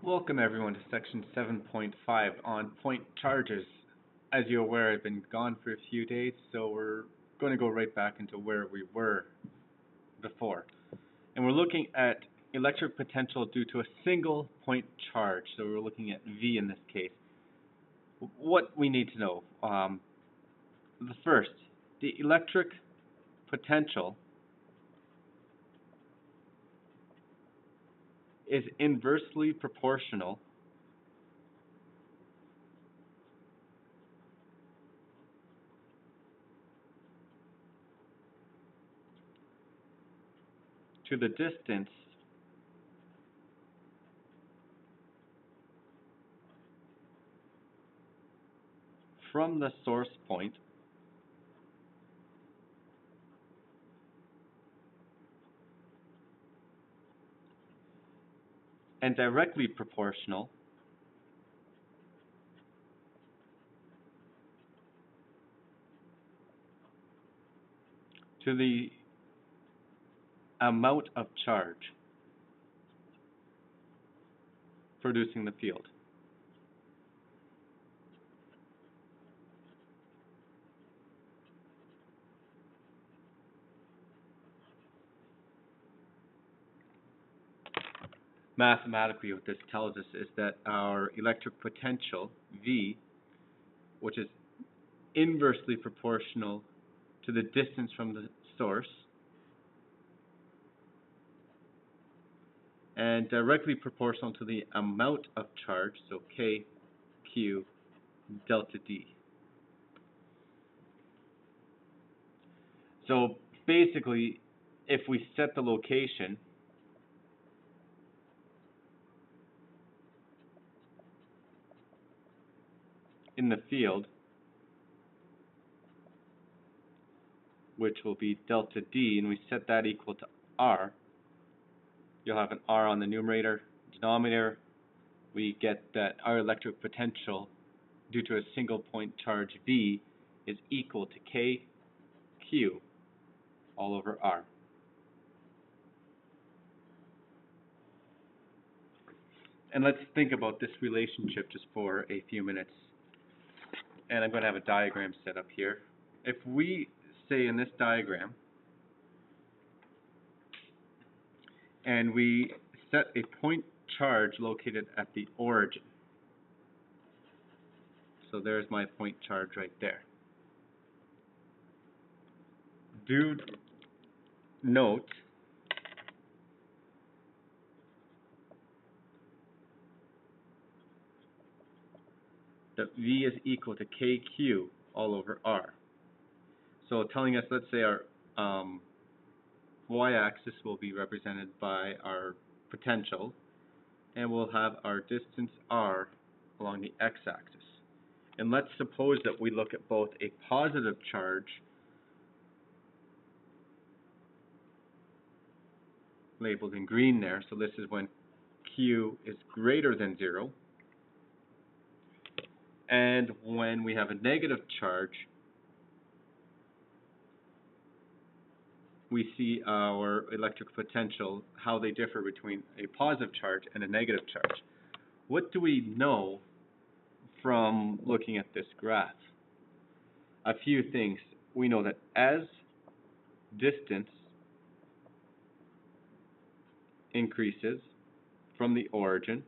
Welcome everyone to section 7.5 on point charges. As you're aware, I've been gone for a few days, so we're going to go right back into where we were before. And we're looking at electric potential due to a single point charge. So we're looking at V in this case. What we need to know. The first, the electric potential is inversely proportional to the distance from the source point and directly proportional to the amount of charge producing the field. Mathematically, what this tells us is that our electric potential, V, which is inversely proportional to the distance from the source, and directly proportional to the amount of charge, so K, Q, delta D. So basically, if we set the location in the field, which will be delta D, and we set that equal to R, you'll have an R on the numerator, denominator. We get that our electric potential due to a single point charge V is equal to KQ all over R. And let's think about this relationship just for a few minutes. And I'm going to have a diagram set up here. If we say in this diagram, and we set a point charge located at the origin. So there's my point charge right there. Do note that V is equal to KQ all over R. So telling us, let's say our y-axis will be represented by our potential, and we'll have our distance R along the x-axis. And let's suppose that we look at both a positive charge labeled in green there, so this is when Q is greater than 0, and when we have a negative charge, we see our electric potential, how they differ between a positive charge and a negative charge. What do we know from looking at this graph? A few things. We know that as distance increases from the origin,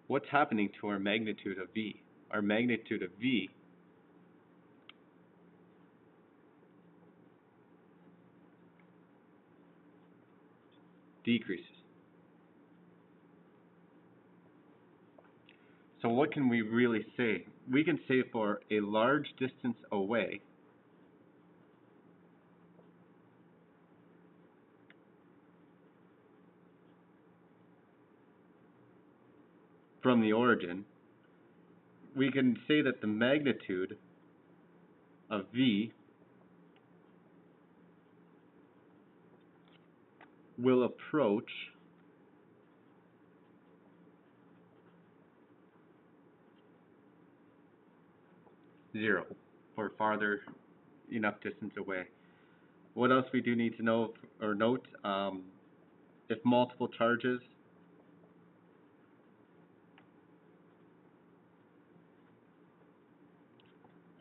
what's happening to our magnitude of V? Our magnitude of V decreases. So what can we really say? We can say for a large distance away, from the origin, we can say that the magnitude of V will approach zero for farther enough distance away. What else we do need to know or note, if multiple charges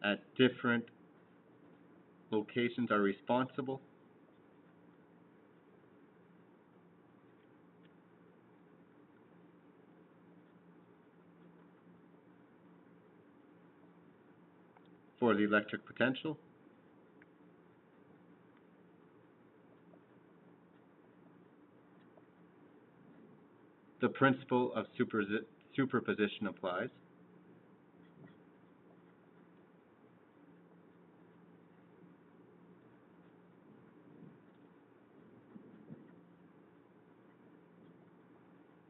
at different locations are responsible for the electric potential, the principle of superposition applies.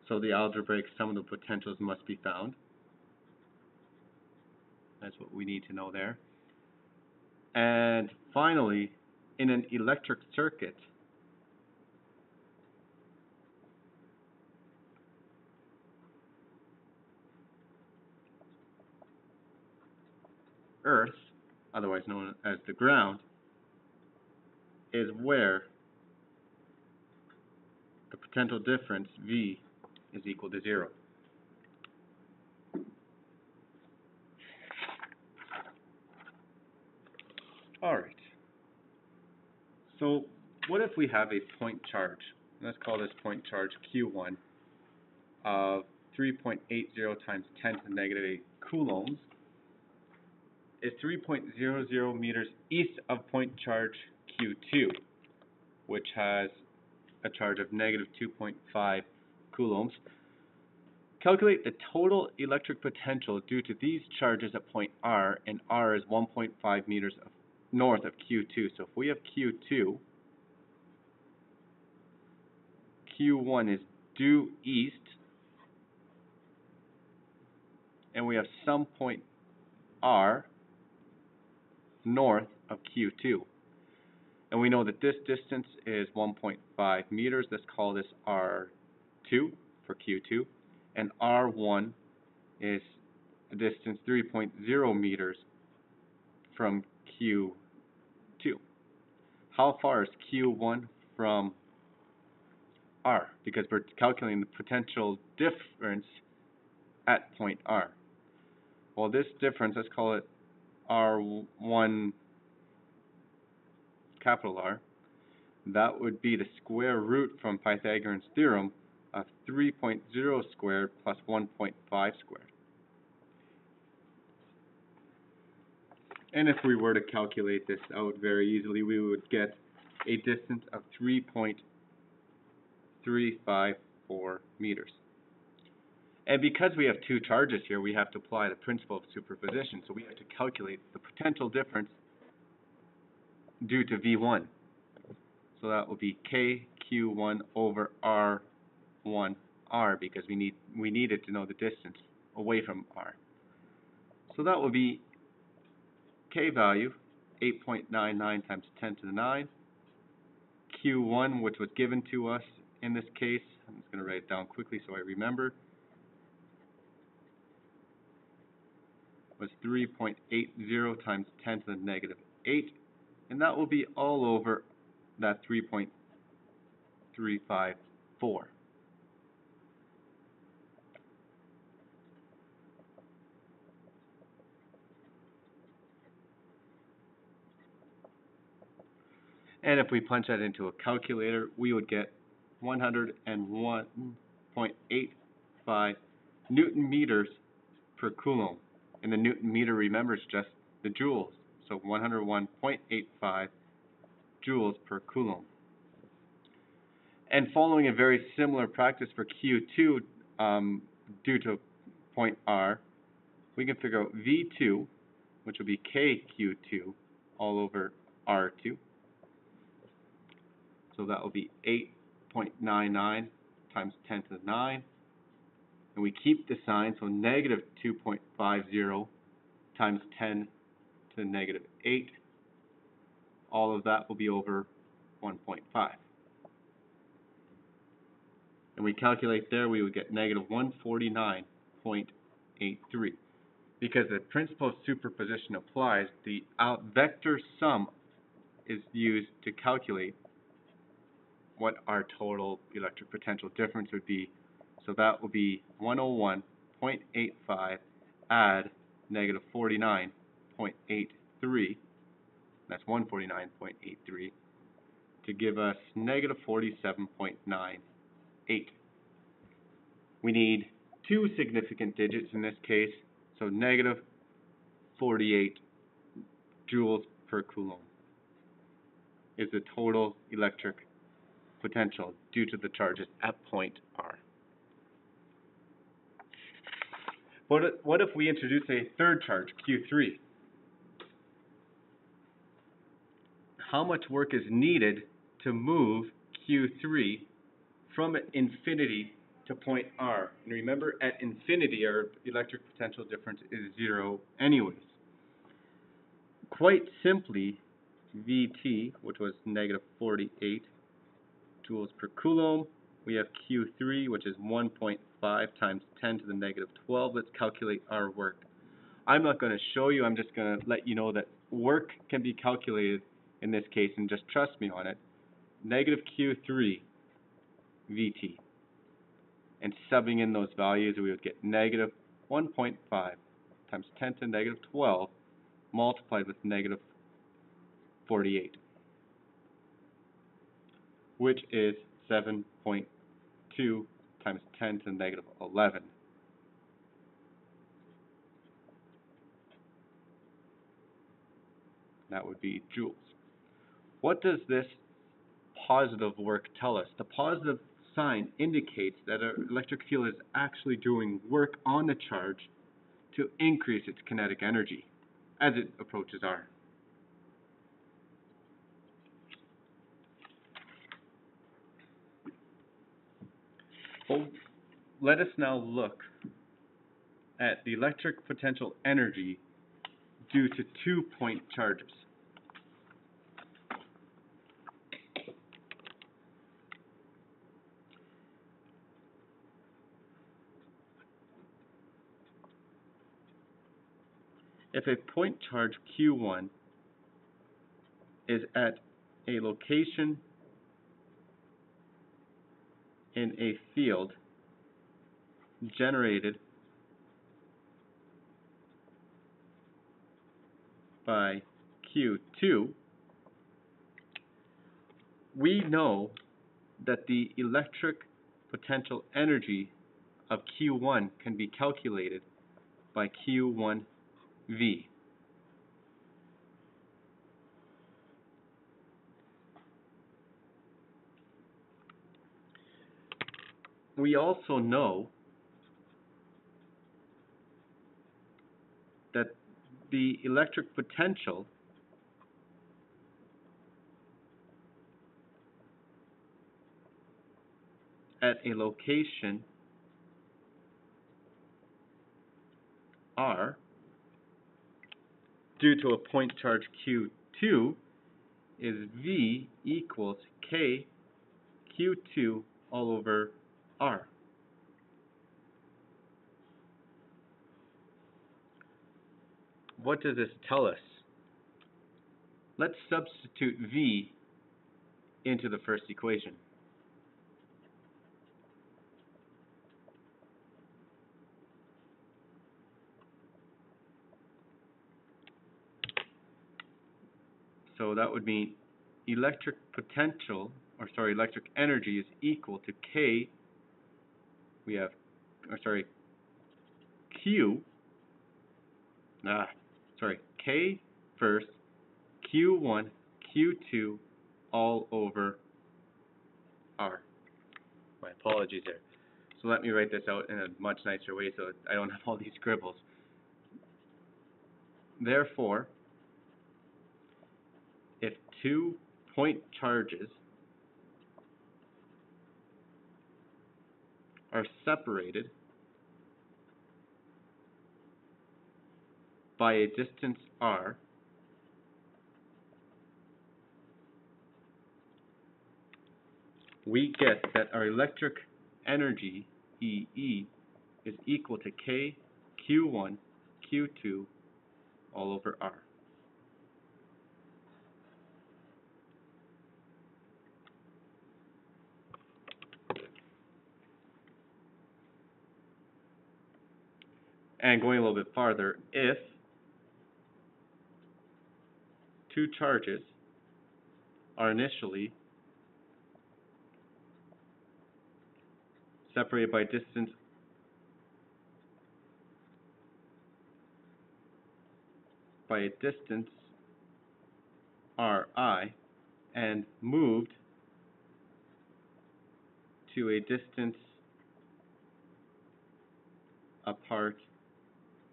So the algebraic sum of the potentials must be found. That's what we need to know there. And finally, in an electric circuit, Earth, otherwise known as the ground, is where the potential difference, V, is equal to 0. All right. So what if we have a point charge? Let's call this point charge Q1 of 3.80 times 10 to the negative 8 coulombs is 3.00 meters east of point charge Q2, which has a charge of negative 2.5 coulombs. Calculate the total electric potential due to these charges at point R, and R is 1.5 meters north of Q2. So if we have Q2, Q1 is due east, and we have some point R north of Q2. And we know that this distance is 1.5 meters. Let's call this R2 for Q2. And R1 is a distance 3.0 meters from Q2. How far is Q1 from R? Because we're calculating the potential difference at point R. Well, this difference, let's call it R1 capital R. That would be the square root from Pythagorean's theorem of 3.0 squared plus 1.5 squared. And if we were to calculate this out very easily, we would get a distance of 3.354 meters. And because we have two charges here, we have to apply the principle of superposition. So we have to calculate the potential difference due to V1. So that will be KQ1 over R1R, because we needed to know the distance away from R. So that will be K value, 8.99 times 10 to the 9. Q1, which was given to us in this case, I'm just going to write it down quickly so I remember, was 3.80 times 10 to the negative 8, and that will be all over that 3.354. And if we punch that into a calculator, we would get 101.85 Newton meters per coulomb. And the Newton meter, remember, is just the joules. So 101.85 joules per coulomb. And following a very similar practice for Q2, due to point R, we can figure out V2, which will be KQ2 all over R2. So that will be 8.99 times 10 to the 9. And we keep the sign, so negative 2.50 times 10 to the negative 8. All of that will be over 1.5. And we calculate there, we would get negative 149.83. Because the principle of superposition applies, the vector sum is used to calculate what our total electric potential difference would be. So that will be 101.85 add negative 49.83, that's 149.83, to give us negative 47.98. We need two significant digits in this case, so negative 48 joules per coulomb is the total electric potential due to the charges at point R. What if we introduce a third charge, Q3? How much work is needed to move Q3 from infinity to point R? And remember, at infinity, our electric potential difference is 0 anyways. Quite simply, Vt, which was negative 48 joules per coulomb, we have Q3, which is 1.5 times 10 to the negative 12. Let's calculate our work. I'm not going to show you, I'm just going to let you know that work can be calculated in this case, and just trust me on it. Negative Q3 Vt. And subbing in those values, we would get negative 1.5 times 10 to the negative 12 multiplied with negative 48, which is 7.2 times 10 to the negative 11. That would be joules. What does this positive work tell us? The positive sign indicates that our electric field is actually doing work on the charge to increase its kinetic energy as it approaches R. Well, let us now look at the electric potential energy due to 2-point charges. If a point charge Q1 is at a location in a field generated by Q2, we know that the electric potential energy of Q1 can be calculated by Q1V. We also know that the electric potential at a location R due to a point charge Q2 is V equals K Q2 all over R. What does this tell us? Let's substitute V into the first equation. So that would mean electric energy is equal to K, K first, Q1, Q2, all over R. My apologies there. So let me write this out in a much nicer way so I don't have all these scribbles. Therefore, if 2 point charges are separated by a distance R, we get that our electric energy, EE, is equal to K Q1 Q2 all over R. And going a little bit farther, if two charges are initially separated by a distance Ri and moved to a distance apart,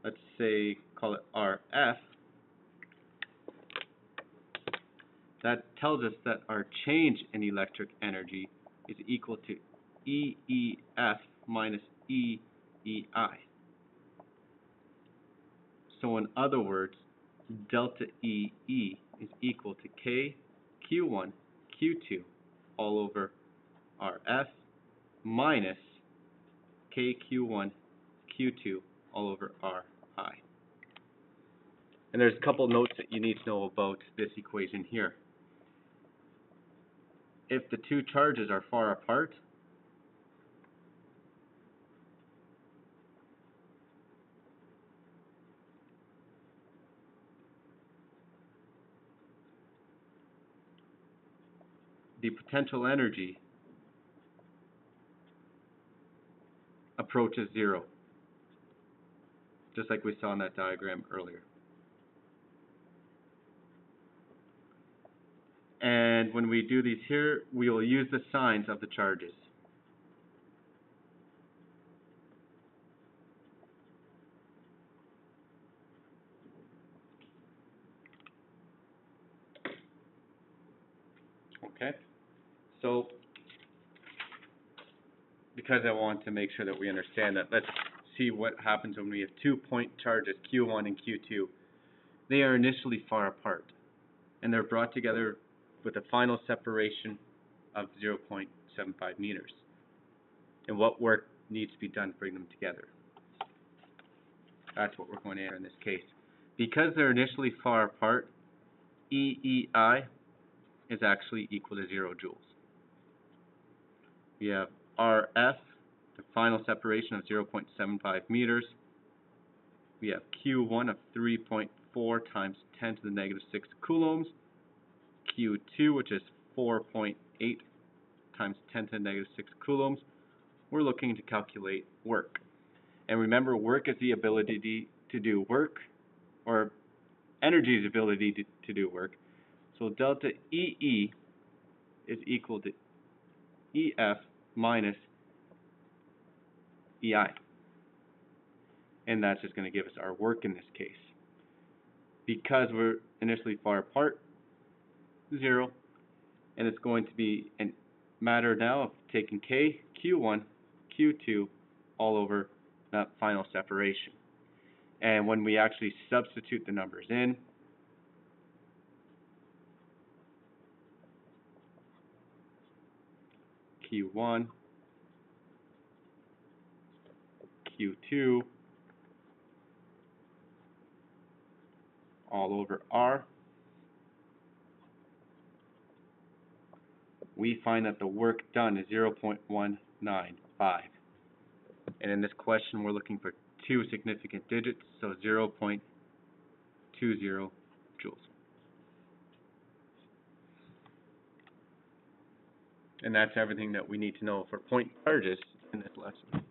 let's say call it Rf, that tells us that our change in electric energy is equal to EEF minus EEI. So in other words, delta EE is equal to K Q1 Q2 all over Rf minus K Q1 Q2 all over Ri. And there's a couple notes that you need to know about this equation here. If the two charges are far apart, the potential energy approaches zero, just like we saw in that diagram earlier. And when we do these here, we will use the signs of the charges. Okay? So, because I want to make sure that we understand that, let's see what happens when we have 2 point charges, Q1 and Q2. They are initially far apart, and they're brought together with a final separation of 0.75 meters. And what work needs to be done to bring them together? That's what we're going to enter in this case. Because they're initially far apart, EEI is actually equal to 0 joules. We have RF, the final separation of 0.75 meters. We have Q1 of 3.4 times 10 to the negative 6 coulombs. Q2, which is 4.8 times 10 to the negative 6 coulombs. We're looking to calculate work. And remember, work is the ability to do work, or energy's ability to do work. So delta EE is equal to EF minus EI. And that's just going to give us our work in this case. Because we're initially far apart, 0. And it's going to be a matter now of taking K, Q1, Q2 all over that final separation. And when we actually substitute the numbers in, Q1, Q2 all over R, we find that the work done is 0.195. And in this question, we're looking for two significant digits, so 0.20 joules. And that's everything that we need to know for point charges in this lesson.